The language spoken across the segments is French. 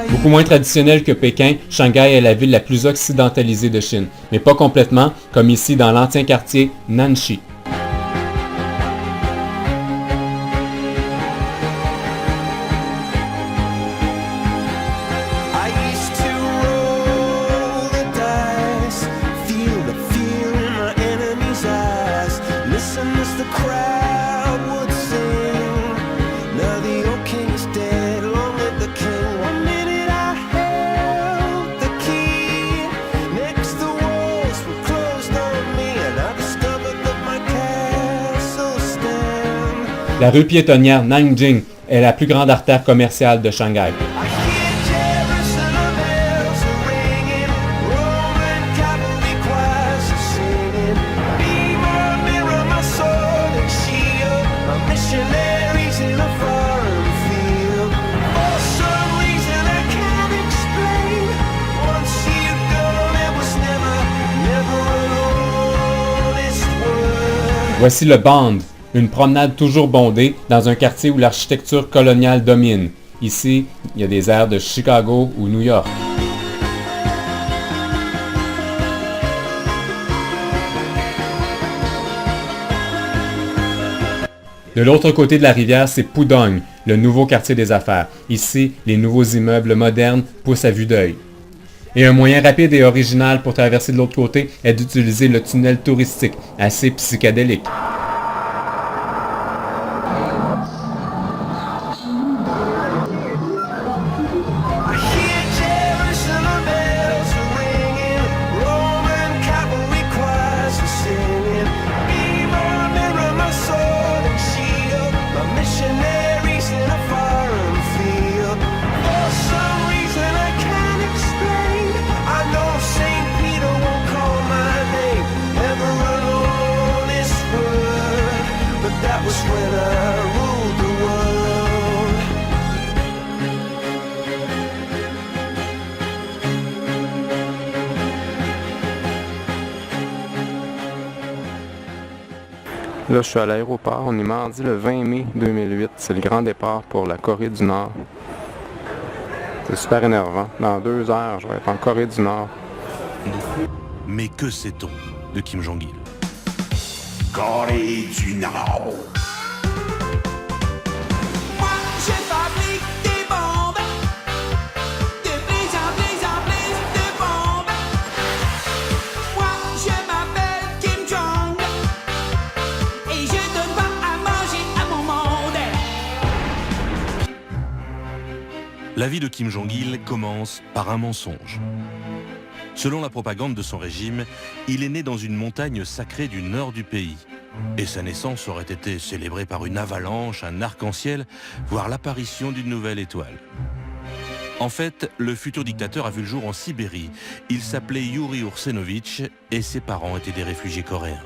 Beaucoup moins traditionnelle que Pékin, Shanghai est la ville la plus occidentalisée de Chine, mais pas complètement, comme ici dans l'ancien quartier Nanxi. La rue piétonnière Nanjing est la plus grande artère commerciale de Shanghai. Voici le Bund, une promenade toujours bondée dans un quartier où l'architecture coloniale domine. Ici, il y a des airs de Chicago ou New York. De l'autre côté de la rivière, c'est Pudong, le nouveau quartier des affaires. Ici, les nouveaux immeubles modernes poussent à vue d'œil. Et un moyen rapide et original pour traverser de l'autre côté est d'utiliser le tunnel touristique, assez psychédélique. Là, je suis à l'aéroport. On est mardi le 20 mai 2008. C'est le grand départ pour la Corée du Nord. C'est super énervant. Dans 2 heures, je vais être en Corée du Nord. Mais que sait-on de Kim Jong-il? Corée du Nord. La vie de Kim Jong-il commence par un mensonge. Selon la propagande de son régime, il est né dans une montagne sacrée du nord du pays. Et sa naissance aurait été célébrée par une avalanche, un arc-en-ciel, voire l'apparition d'une nouvelle étoile. En fait, le futur dictateur a vu le jour en Sibérie. Il s'appelait Yuri Ursenovitch et ses parents étaient des réfugiés coréens.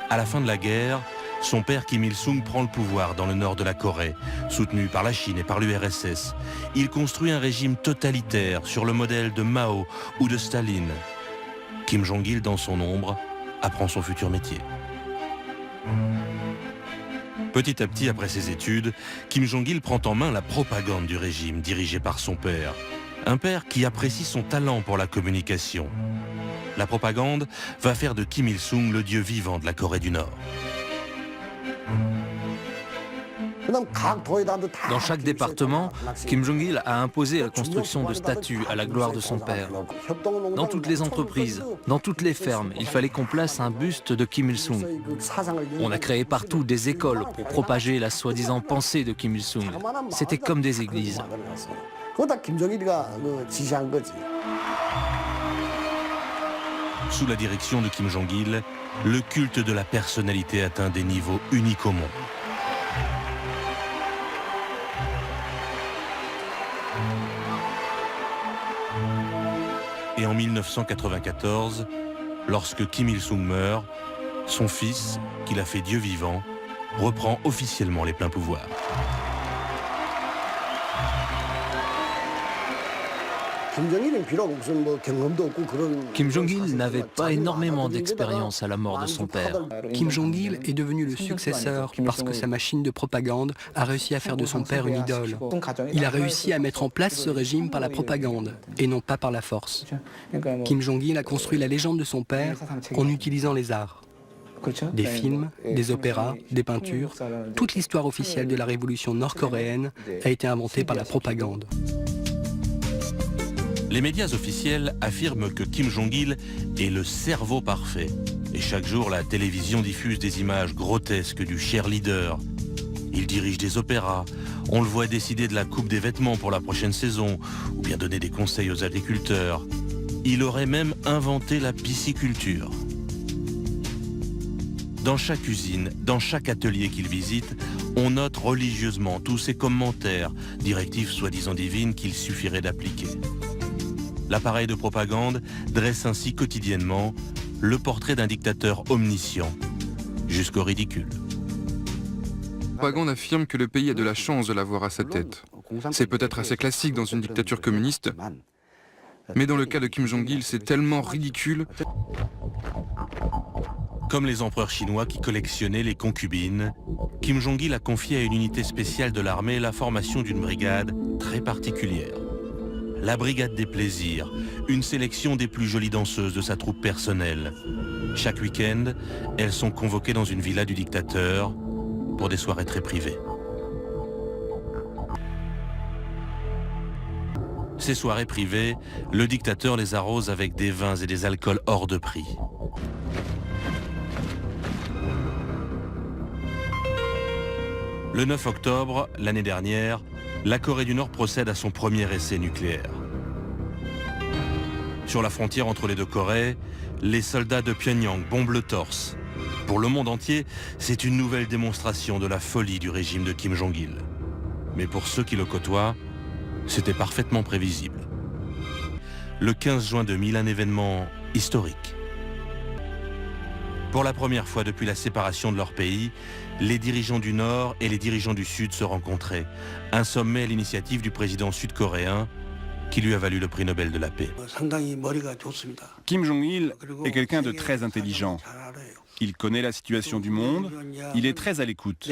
À la fin de la guerre, son père Kim Il-sung prend le pouvoir dans le nord de la Corée, soutenu par la Chine et par l'URSS. Il construit un régime totalitaire sur le modèle de Mao ou de Staline. Kim Jong-il, dans son ombre, apprend son futur métier. Petit à petit, après ses études, Kim Jong-il prend en main la propagande du régime dirigé par son père. Un père qui apprécie son talent pour la communication. La propagande va faire de Kim Il-sung le dieu vivant de la Corée du Nord. Dans chaque département, Kim Jong-il a imposé la construction de statues à la gloire de son père. Dans toutes les entreprises, dans toutes les fermes, il fallait qu'on place un buste de Kim Il-sung. On a créé partout des écoles pour propager la soi-disant pensée de Kim Il-sung. C'était comme des églises. Sous la direction de Kim Jong-il, le culte de la personnalité atteint des niveaux uniques au monde. Et en 1994, lorsque Kim Il-sung meurt, son fils, qu'il a fait Dieu vivant, reprend officiellement les pleins pouvoirs. Kim Jong-il n'avait pas énormément d'expérience à la mort de son père. Kim Jong-il est devenu le successeur parce que sa machine de propagande a réussi à faire de son père une idole. Il a réussi à mettre en place ce régime par la propagande et non pas par la force. Kim Jong-il a construit la légende de son père en utilisant les arts. Des films, des opéras, des peintures, toute l'histoire officielle de la révolution nord-coréenne a été inventée par la propagande. Les médias officiels affirment que Kim Jong-il est le cerveau parfait. Et chaque jour, la télévision diffuse des images grotesques du cher leader. Il dirige des opéras, on le voit décider de la coupe des vêtements pour la prochaine saison, ou bien donner des conseils aux agriculteurs. Il aurait même inventé la pisciculture. Dans chaque usine, dans chaque atelier qu'il visite, on note religieusement tous ses commentaires, directives soi-disant divines qu'il suffirait d'appliquer. L'appareil de propagande dresse ainsi quotidiennement le portrait d'un dictateur omniscient, jusqu'au ridicule. La propagande affirme que le pays a de la chance de l'avoir à sa tête. C'est peut-être assez classique dans une dictature communiste, mais dans le cas de Kim Jong-il, c'est tellement ridicule. Comme les empereurs chinois qui collectionnaient les concubines, Kim Jong-il a confié à une unité spéciale de l'armée la formation d'une brigade très particulière. La brigade des plaisirs, une sélection des plus jolies danseuses de sa troupe personnelle. Chaque week-end, elles sont convoquées dans une villa du dictateur pour des soirées très privées. Ces soirées privées, le dictateur les arrose avec des vins et des alcools hors de prix. Le 9 octobre, l'année dernière, la Corée du Nord procède à son premier essai nucléaire. Sur la frontière entre les deux Corées, les soldats de Pyongyang bombent le torse. Pour le monde entier, c'est une nouvelle démonstration de la folie du régime de Kim Jong-il. Mais pour ceux qui le côtoient, c'était parfaitement prévisible. Le 15 juin 2000, un événement historique. Pour la première fois depuis la séparation de leur pays, les dirigeants du Nord et les dirigeants du Sud se rencontraient. Un sommet à l'initiative du président sud-coréen qui lui a valu le prix Nobel de la paix. Kim Jong-il est quelqu'un de très intelligent. Il connaît la situation du monde, il est très à l'écoute.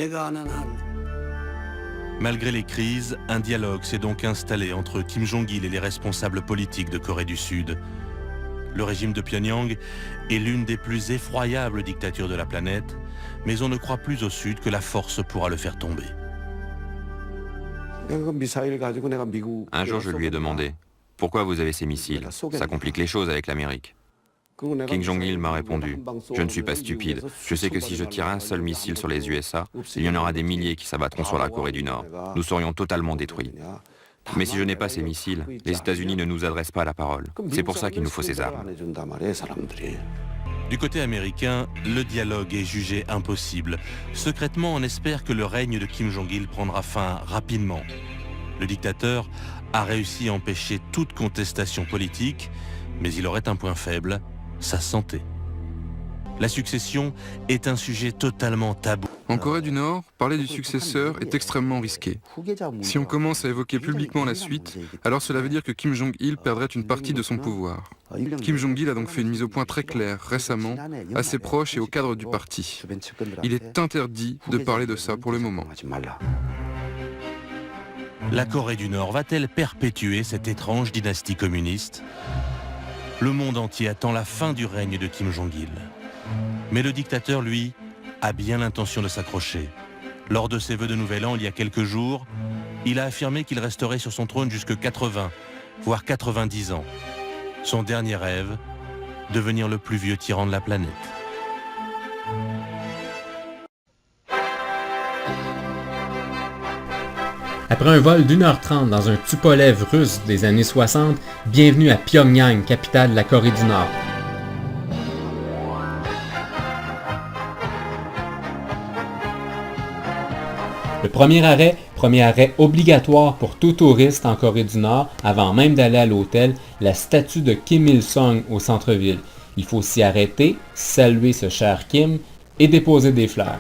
Malgré les crises, un dialogue s'est donc installé entre Kim Jong-il et les responsables politiques de Corée du Sud. Le régime de Pyongyang est l'une des plus effroyables dictatures de la planète, mais on ne croit plus au Sud que la force pourra le faire tomber. Un jour, je lui ai demandé « Pourquoi vous avez ces missiles? Ça complique les choses avec l'Amérique. » Kim Jong-il m'a répondu « Je ne suis pas stupide. Je sais que si je tire un seul missile sur les USA, il y en aura des milliers qui s'abattront sur la Corée du Nord. Nous serions totalement détruits. Mais si je n'ai pas ces missiles, les États-Unis ne nous adressent pas la parole. C'est pour ça qu'il nous faut ces armes. » Du côté américain, le dialogue est jugé impossible. Secrètement, on espère que le règne de Kim Jong-il prendra fin rapidement. Le dictateur a réussi à empêcher toute contestation politique, mais il aurait un point faible, sa santé. La succession est un sujet totalement tabou. En Corée du Nord, parler du successeur est extrêmement risqué. Si on commence à évoquer publiquement la suite, alors cela veut dire que Kim Jong-il perdrait une partie de son pouvoir. Kim Jong-il a donc fait une mise au point très claire récemment à ses proches et au cadre du parti. Il est interdit de parler de ça pour le moment. La Corée du Nord va-t-elle perpétuer cette étrange dynastie communiste? Le monde entier attend la fin du règne de Kim Jong-il. Mais le dictateur, lui, a bien l'intention de s'accrocher. Lors de ses vœux de Nouvel An, il y a quelques jours, il a affirmé qu'il resterait sur son trône jusque 80, voire 90 ans. Son dernier rêve, devenir le plus vieux tyran de la planète. Après un vol d'1h30 dans un Tupolev russe des années 60, bienvenue à Pyongyang, capitale de la Corée du Nord. Le premier arrêt obligatoire pour tout touriste en Corée du Nord, avant même d'aller à l'hôtel, la statue de Kim Il-sung au centre-ville. Il faut s'y arrêter, saluer ce cher Kim et déposer des fleurs.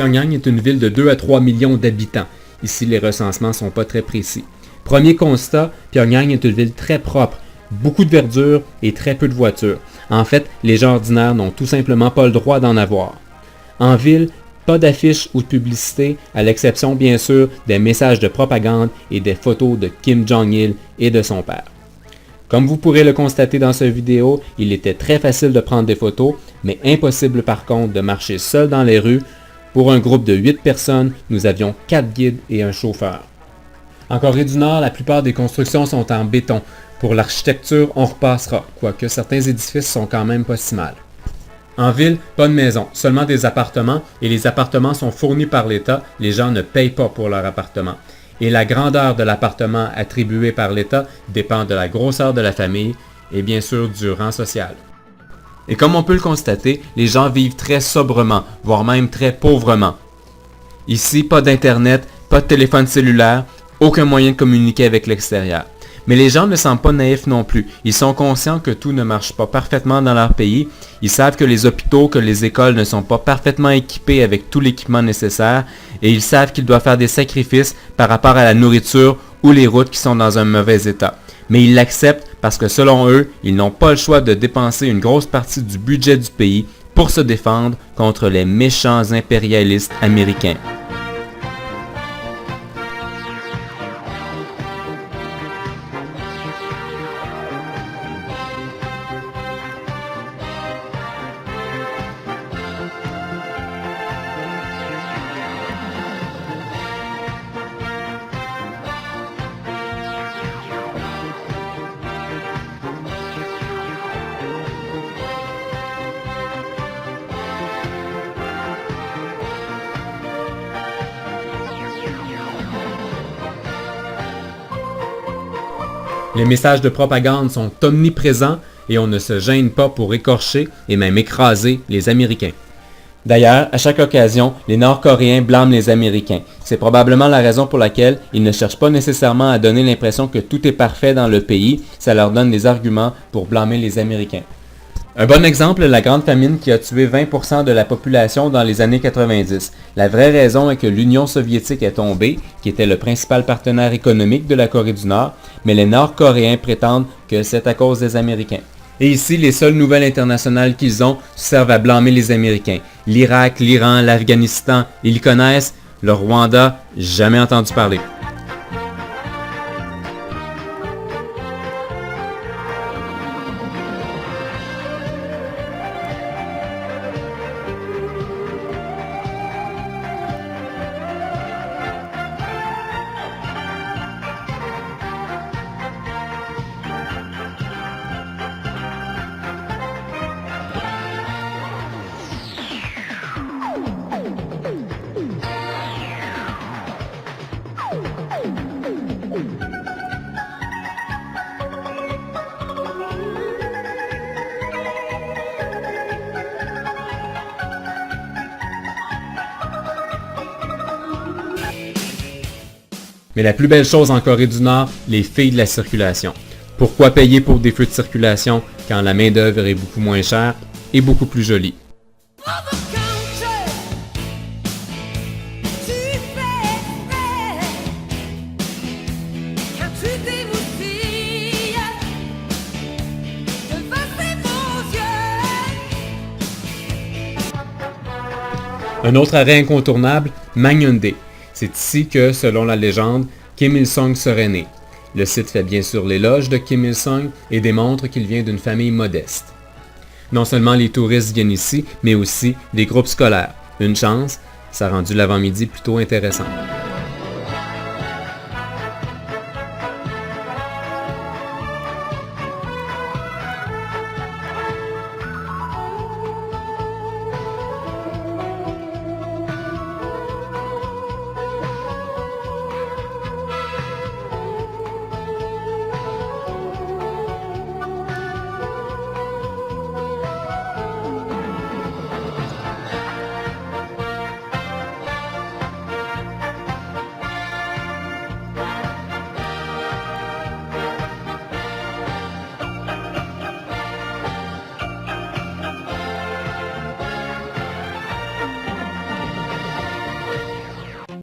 Pyongyang est une ville de 2 à 3 millions d'habitants. Ici, les recensements ne sont pas très précis. Premier constat, Pyongyang est une ville très propre, beaucoup de verdure et très peu de voitures. En fait, les gens ordinaires n'ont tout simplement pas le droit d'en avoir. En ville, pas d'affiches ou de publicité, à l'exception bien sûr des messages de propagande et des photos de Kim Jong-il et de son père. Comme vous pourrez le constater dans cette vidéo, il était très facile de prendre des photos, mais impossible par contre de marcher seul dans les rues. Pour un groupe de 8 personnes, nous avions 4 guides et un chauffeur. En Corée du Nord, la plupart des constructions sont en béton. Pour l'architecture, on repassera, quoique certains édifices sont quand même pas si mal. En ville, pas de maison, seulement des appartements, et les appartements sont fournis par l'État, les gens ne payent pas pour leur appartement. Et la grandeur de l'appartement attribué par l'État dépend de la grosseur de la famille et bien sûr du rang social. Et comme on peut le constater, les gens vivent très sobrement, voire même très pauvrement. Ici, pas d'internet, pas de téléphone cellulaire, aucun moyen de communiquer avec l'extérieur. Mais les gens ne semblent pas naïfs non plus. Ils sont conscients que tout ne marche pas parfaitement dans leur pays. Ils savent que les hôpitaux, que les écoles ne sont pas parfaitement équipés avec tout l'équipement nécessaire. Et ils savent qu'ils doivent faire des sacrifices par rapport à la nourriture ou les routes qui sont dans un mauvais état. Mais ils l'acceptent parce que selon eux, ils n'ont pas le choix de dépenser une grosse partie du budget du pays pour se défendre contre les méchants impérialistes américains. Les messages de propagande sont omniprésents et on ne se gêne pas pour écorcher et même écraser les Américains. D'ailleurs, à chaque occasion, les Nord-Coréens blâment les Américains. C'est probablement la raison pour laquelle ils ne cherchent pas nécessairement à donner l'impression que tout est parfait dans le pays, ça leur donne des arguments pour blâmer les Américains. Un bon exemple est la grande famine qui a tué 20% de la population dans les années 90. La vraie raison est que l'Union soviétique est tombée, qui était le principal partenaire économique de la Corée du Nord, mais les Nord-Coréens prétendent que c'est à cause des Américains. Et ici, les seules nouvelles internationales qu'ils ont servent à blâmer les Américains. L'Irak, l'Iran, l'Afghanistan, ils connaissent. Le Rwanda, jamais entendu parler. Mais la plus belle chose en Corée du Nord, les filles de la circulation. Pourquoi payer pour des feux de circulation quand la main-d'œuvre est beaucoup moins chère et beaucoup plus jolie? Un autre arrêt incontournable, Mangyeondae. C'est ici que, selon la légende, Kim Il-sung serait né. Le site fait bien sûr l'éloge de Kim Il-sung et démontre qu'il vient d'une famille modeste. Non seulement les touristes viennent ici, mais aussi des groupes scolaires. Une chance, ça a rendu l'avant-midi plutôt intéressant.